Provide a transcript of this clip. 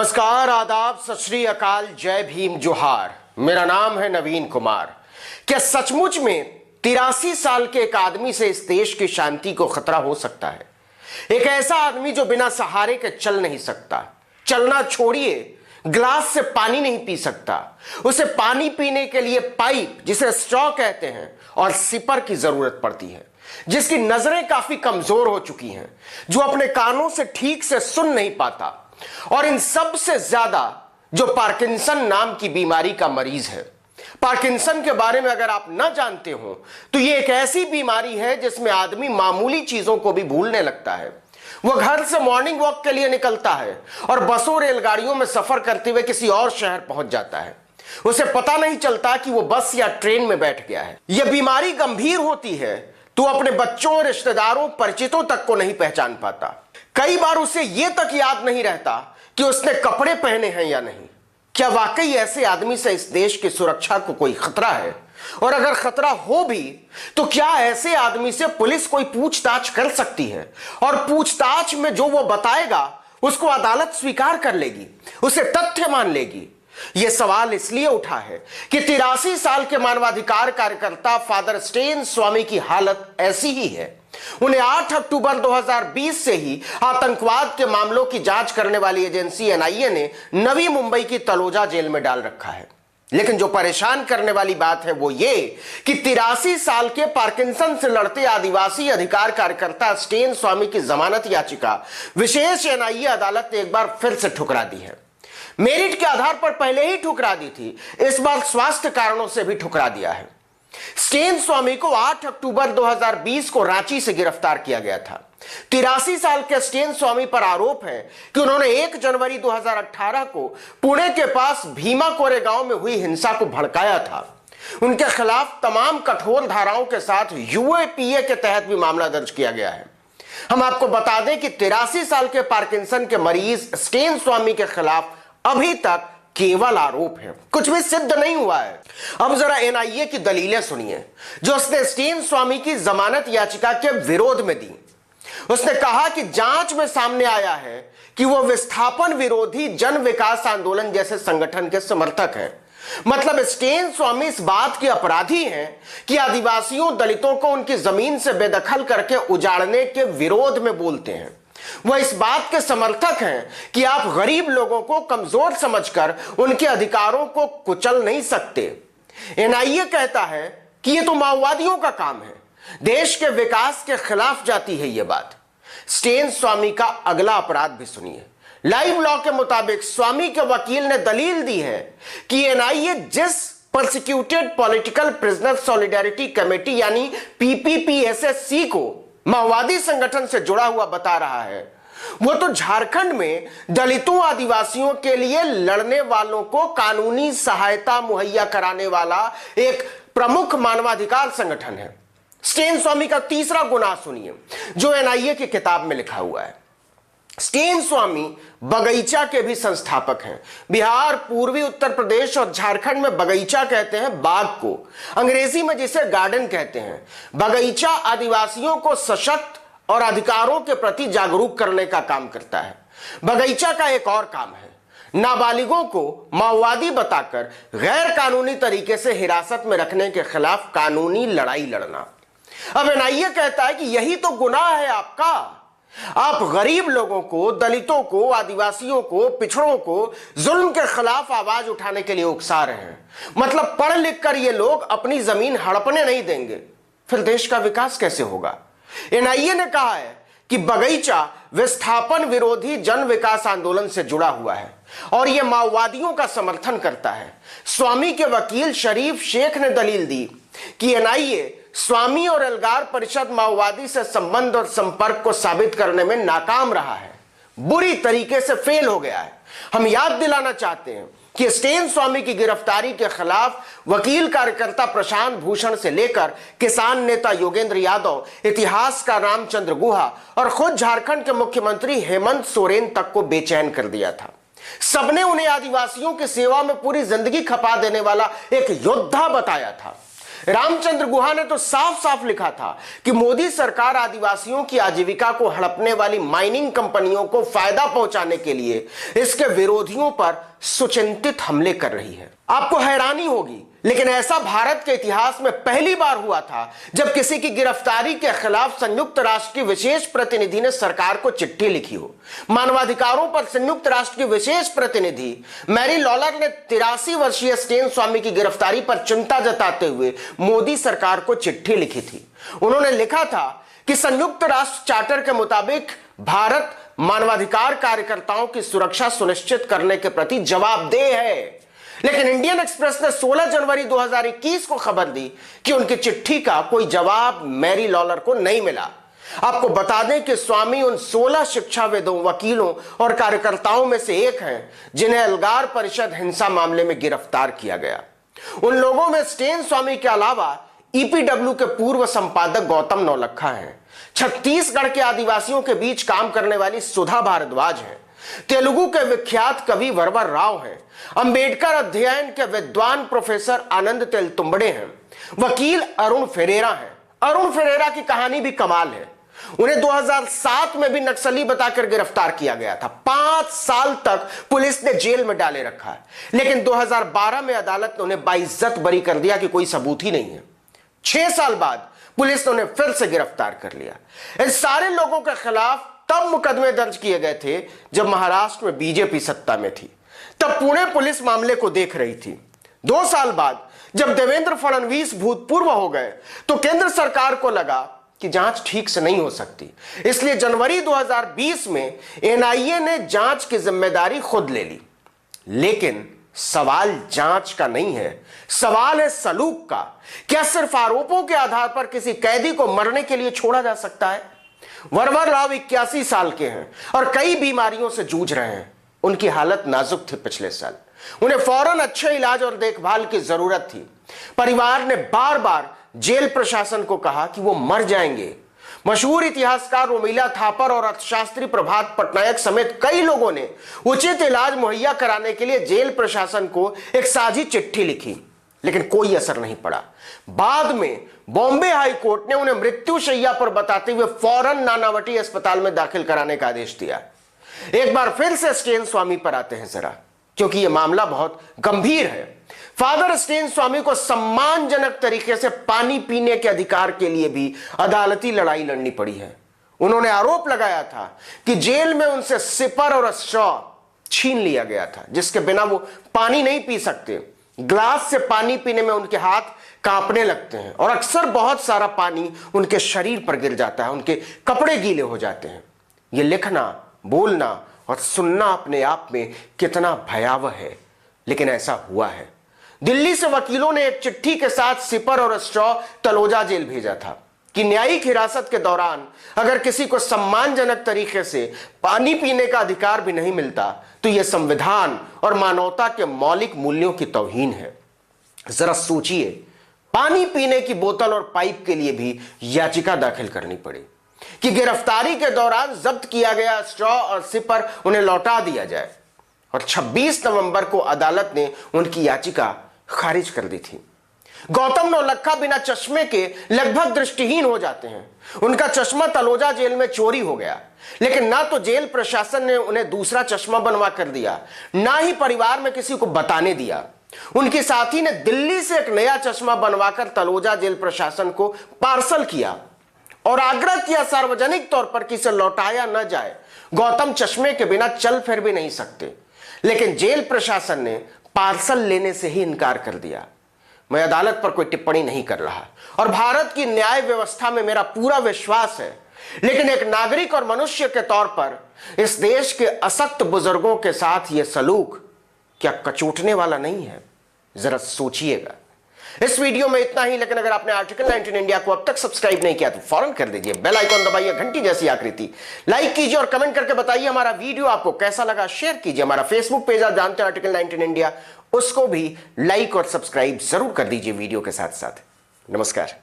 नमस्कार, आदाब, सत श्री अकाल, जय भीम, जोहार। मेरा नाम है नवीन कुमार। क्या सचमुच में 83 साल के एक आदमी से इस देश की शांति को खतरा हो सकता है? एक ऐसा आदमी जो बिना सहारे के चल नहीं सकता, चलना छोड़िए गिलास से पानी नहीं पी सकता, उसे पानी पीने के लिए पाइप, जिसे स्ट्रॉ कहते हैं, और सिपर की जरूरत पड़ती है, जिसकी नजरें काफी कमजोर हो चुकी हैं, जो अपने कानों से ठीक से सुन नहीं पाता, और इन सब से ज्यादा जो पार्किंसन नाम की बीमारी का मरीज है। पार्किंसन के बारे में अगर आप ना जानते हो तो यह एक ऐसी बीमारी है जिसमें आदमी मामूली चीजों को भी भूलने लगता है। वह घर से मॉर्निंग वॉक के लिए निकलता है और बसों रेलगाड़ियों में सफर करते हुए किसी और शहर पहुंच जाता है। उसे पता नहीं चलता कि वो बस या ट्रेन में बैठ गया है। यह बीमारी गंभीर होती है तो अपने बच्चों, रिश्तेदारों, परिचितों तक को नहीं पहचान पाता। कई बार उसे यह तक याद नहीं रहता कि उसने कपड़े पहने हैं या नहीं। क्या वाकई ऐसे आदमी से इस देश की सुरक्षा को कोई खतरा है? और अगर खतरा हो भी तो क्या ऐसे आदमी से पुलिस कोई पूछताछ कर सकती है? और पूछताछ में जो वो बताएगा उसको अदालत स्वीकार कर लेगी, उसे तथ्य मान लेगी? यह सवाल इसलिए उठा है कि 83 साल के मानवाधिकार कार्यकर्ता फादर स्टेन स्वामी की हालत ऐसी ही है। उन्हें 8 अक्टूबर 2020 से ही आतंकवाद के मामलों की जांच करने वाली एजेंसी एनआईए ने नवी मुंबई की तलोजा जेल में डाल रखा है। लेकिन जो परेशान करने वाली बात है वो ये कि 83 साल के पार्किंसन से लड़ते आदिवासी अधिकार कार्यकर्ता स्टेन स्वामी की जमानत याचिका विशेष एनआईए अदालत ने एक बार फिर से ठुकरा दी है। मेरिट के आधार पर पहले ही ठुकरा दी थी, इस बार स्वास्थ्य कारणों से भी ठुकरा दिया है। स्टेन स्वामी को 8 अक्टूबर 2020 को रांची से गिरफ्तार किया गया था। 83 साल के स्टेन स्वामी पर आरोप है कि उन्होंने 1 जनवरी 2018 को पुणे के पास भीमा कोरेगांव में हुई हिंसा को भड़काया था। उनके खिलाफ तमाम कठोर धाराओं के साथ यूएपीए के तहत भी मामला दर्ज किया गया है। हम आपको बता दें कि 83 साल के पार्किंसन के मरीज स्टेन स्वामी के खिलाफ अभी तक केवल आरोप है, कुछ भी सिद्ध नहीं हुआ है। अब जरा एनआईए की दलीलें सुनिए जो उसने स्टेन स्वामी की जमानत याचिका के विरोध में दी। उसने कहा कि जांच में सामने आया है कि वह विस्थापन विरोधी जन विकास आंदोलन जैसे संगठन के समर्थक हैं। मतलब स्टेन स्वामी इस बात के अपराधी हैं कि आदिवासियों, दलितों को उनकी जमीन से बेदखल करके उजाड़ने के विरोध में बोलते हैं। वह इस बात के समर्थक हैं कि आप गरीब लोगों को कमजोर समझकर उनके अधिकारों को कुचल नहीं सकते। एनआईए कहता है कि यह तो माओवादियों का काम है, देश के विकास के खिलाफ जाती है यह बात। स्टेन स्वामी का अगला अपराध भी सुनिए। लाइव लॉ के मुताबिक स्वामी के वकील ने दलील दी है कि एनआईए जिस prosecuted political prisoner solidarity committee यानी पीपीपीएसएससी को माओवादी संगठन से जुड़ा हुआ बता रहा है, वो तो झारखंड में दलितों, आदिवासियों के लिए लड़ने वालों को कानूनी सहायता मुहैया कराने वाला एक प्रमुख मानवाधिकार संगठन है। स्टेन स्वामी का तीसरा गुनाह सुनिए जो एनआईए की किताब में लिखा हुआ है। स्टेन स्वामी बगीचा के भी संस्थापक हैं। बिहार, पूर्वी उत्तर प्रदेश और झारखंड में बगीचा कहते हैं बाग को, अंग्रेजी में जिसे गार्डन कहते हैं। बगीचा आदिवासियों को सशक्त और अधिकारों के प्रति जागरूक करने का काम करता है। बगीचा का एक और काम है नाबालिगों को माओवादी बताकर गैर कानूनी तरीके से हिरासत में रखने के खिलाफ कानूनी लड़ाई लड़ना। अब एनआईए कहता है कि यही तो गुनाह है आपका। आप गरीब लोगों को, दलितों को, आदिवासियों को, पिछड़ों को जुल्म के खिलाफ आवाज उठाने के लिए उकसा रहे हैं। मतलब पढ़ लिख कर ये लोग अपनी जमीन हड़पने नहीं देंगे, फिर देश का विकास कैसे होगा? एनआईए ने कहा है कि बगीचा विस्थापन विरोधी जन विकास आंदोलन से जुड़ा हुआ है और यह माओवादियों का समर्थन करता है। स्वामी के वकील शरीफ शेख ने दलील दी कि एनआईए स्वामी और एल्गार परिषद माओवादी से संबंध और संपर्क को साबित करने में नाकाम रहा है, बुरी तरीके से फेल हो गया है। हम याद दिलाना चाहते हैं कि स्टेन स्वामी की गिरफ्तारी के खिलाफ वकील कार्यकर्ता प्रशांत भूषण से लेकर किसान नेता योगेंद्र यादव, इतिहासकार रामचंद्र गुहा और खुद झारखंड के मुख्यमंत्री हेमंत सोरेन तक को बेचैन कर दिया था। सबने उन्हें आदिवासियों की सेवा में पूरी जिंदगी खपा देने वाला एक योद्धा बताया था। रामचंद्र गुहा ने तो साफ साफ लिखा था कि मोदी सरकार आदिवासियों की आजीविका को हड़पने वाली माइनिंग कंपनियों को फायदा पहुंचाने के लिए इसके विरोधियों पर सुचिंतित हमले कर रही है। आपको हैरानी होगी, लेकिन ऐसा भारत के इतिहास में पहली बार हुआ था जब किसी की गिरफ्तारी के खिलाफ संयुक्त राष्ट्र की विशेष प्रतिनिधि ने सरकार को चिट्ठी लिखी हो। मानवाधिकारों पर संयुक्त राष्ट्र की विशेष प्रतिनिधि मैरी लॉलर ने 83 वर्षीय स्टेन स्वामी की गिरफ्तारी पर चिंता जताते हुए मोदी सरकार को चिट्ठी लिखी थी। उन्होंने लिखा था कि संयुक्त राष्ट्र चार्टर के मुताबिक भारत मानवाधिकार कार्यकर्ताओं की सुरक्षा सुनिश्चित करने के प्रति जवाबदेह है। लेकिन इंडियन एक्सप्रेस ने 16 जनवरी 2021 को खबर दी कि उनकी चिट्ठी का कोई जवाब मैरी लॉलर को नहीं मिला। आपको बता दें कि स्वामी उन 16 शिक्षाविदों, वकीलों और कार्यकर्ताओं में से एक हैं जिन्हें एल्गार परिषद हिंसा मामले में गिरफ्तार किया गया। उन लोगों में स्टेन स्वामी के अलावा ईपीडब्ल्यू के पूर्व संपादक गौतम नौलखा हैं, छत्तीसगढ़ के आदिवासियों के बीच काम करने वाली सुधा भारद्वाज हैं, तेलुगु के विख्यात कवि वरवर राव हैं, अंबेडकर अध्ययन के विद्वान प्रोफेसर आनंद तेलतुंबड़े हैं, वकील अरुण फेरेरा हैं। अरुण फेरेरा की कहानी भी कमाल है। उन्हें 2007 में भी नक्सली बताकर गिरफ्तार किया गया था। 5 साल तक पुलिस ने जेल में डाले रखा है, लेकिन 2012 में अदालत ने उन्हें बाइज्जत बरी कर दिया कि कोई सबूत ही नहीं है। 6 साल बाद पुलिस ने उन्हें फिर से गिरफ्तार कर लिया। इन सारे लोगों के खिलाफ तब मुकदमे दर्ज किए गए थे जब महाराष्ट्र में बीजेपी सत्ता में थी। तब पुणे पुलिस मामले को देख रही थी। 2 साल बाद जब देवेंद्र फडणवीस भूतपूर्व हो गए तो केंद्र सरकार को लगा कि जांच ठीक से नहीं हो सकती, इसलिए जनवरी 2020 में एनआईए ने जांच की जिम्मेदारी खुद ले ली। लेकिन सवाल जांच का नहीं है, सवाल है सलूक का। क्या सिर्फ आरोपों के आधार पर किसी कैदी को मरने के लिए छोड़ा जा सकता है? वरवर राव 81 साल के हैं और कई बीमारियों से जूझ रहे हैं। उनकी हालत नाजुक थी। पिछले साल उन्हें फौरन अच्छे इलाज और देखभाल की जरूरत थी। परिवार ने बार बार जेल प्रशासन को कहा कि वो मर जाएंगे। मशहूर इतिहासकार रोमिला थापर और अर्थशास्त्री प्रभात पटनायक समेत कई लोगों ने उचित इलाज मुहैया कराने के लिए जेल प्रशासन को एक साझी चिट्ठी लिखी, लेकिन कोई असर नहीं पड़ा। बाद में बॉम्बे हाई कोर्ट ने उन्हें मृत्युशैया पर बताते हुए फौरन नानावटी अस्पताल में दाखिल कराने का आदेश दिया। एक बार फिर से स्टेन स्वामी पर आते हैं जरा, क्योंकि यह मामला बहुत गंभीर है। फादर स्टेन स्वामी को सम्मानजनक तरीके से पानी पीने के अधिकार के लिए भी अदालती लड़ाई लड़नी पड़ी है। उन्होंने आरोप लगाया था कि जेल में उनसे सिपर और स्ट्रॉ छीन लिया गया था, जिसके बिना वो पानी नहीं पी सकते। ग्लास से पानी पीने में उनके हाथ कांपने लगते हैं और अक्सर बहुत सारा पानी उनके शरीर पर गिर जाता है, उनके कपड़े गीले हो जाते हैं। ये लिखना, बोलना और सुनना अपने आप में कितना भयावह है, लेकिन ऐसा हुआ है। दिल्ली से वकीलों ने एक चिट्ठी के साथ सिपर और स्ट्रॉ तलोजा जेल भेजा था कि न्यायिक हिरासत के दौरान अगर किसी को सम्मानजनक तरीके से पानी पीने का अधिकार भी नहीं मिलता तो यह संविधान और मानवता के मौलिक मूल्यों की तौहीन है। जरा सोचिए, पानी पीने की बोतल और पाइप के लिए भी याचिका दाखिल करनी पड़ी कि गिरफ्तारी के दौरान जब्त किया गया स्ट्रॉ और सिपर उन्हें लौटा दिया जाए, और 26 नवंबर को अदालत ने उनकी याचिका खारिज कर दी थी। गौतम नौलखा बिना चश्मे के लगभग दृष्टिहीन हो जाते हैं। उनका चश्मा तलोजा जेल में चोरी हो गया, लेकिन ना तो जेल प्रशासन ने उन्हें दूसरा चश्मा बनवा कर दिया, ना ही परिवार में किसी को बताने दिया। उनके साथी ने दिल्ली से एक नया चश्मा बनवाकर तलोजा जेल प्रशासन को पार्सल किया और आग्रह किया सार्वजनिक तौर पर कि इसे लौटाया न जाए। गौतम चश्मे के बिना चल फिर भी नहीं सकते, लेकिन जेल प्रशासन ने पार्सल लेने से ही इनकार कर दिया। मैं अदालत पर कोई टिप्पणी नहीं कर रहा और भारत की न्याय व्यवस्था में मेरा पूरा विश्वास है, लेकिन एक नागरिक और मनुष्य के तौर पर इस देश के असक्त बुजुर्गों के साथ यह सलूक क्या कचोटने वाला नहीं है? जरा सोचिएगा। इस वीडियो में इतना ही, लेकिन अगर आपने आर्टिकल 19 इंडिया को अब तक सब्सक्राइब नहीं किया तो फौरन कर दीजिए, बेल आइकॉन दबाइए, घंटी जैसी आकृति, लाइक कीजिए और कमेंट करके बताइए हमारा वीडियो आपको कैसा लगा। शेयर कीजिए। हमारा फेसबुक पेज आप जानते हैं आर्टिकल 19 इंडिया, उसको भी लाइक और सब्सक्राइब जरूर कर दीजिए वीडियो के साथ साथ। नमस्कार।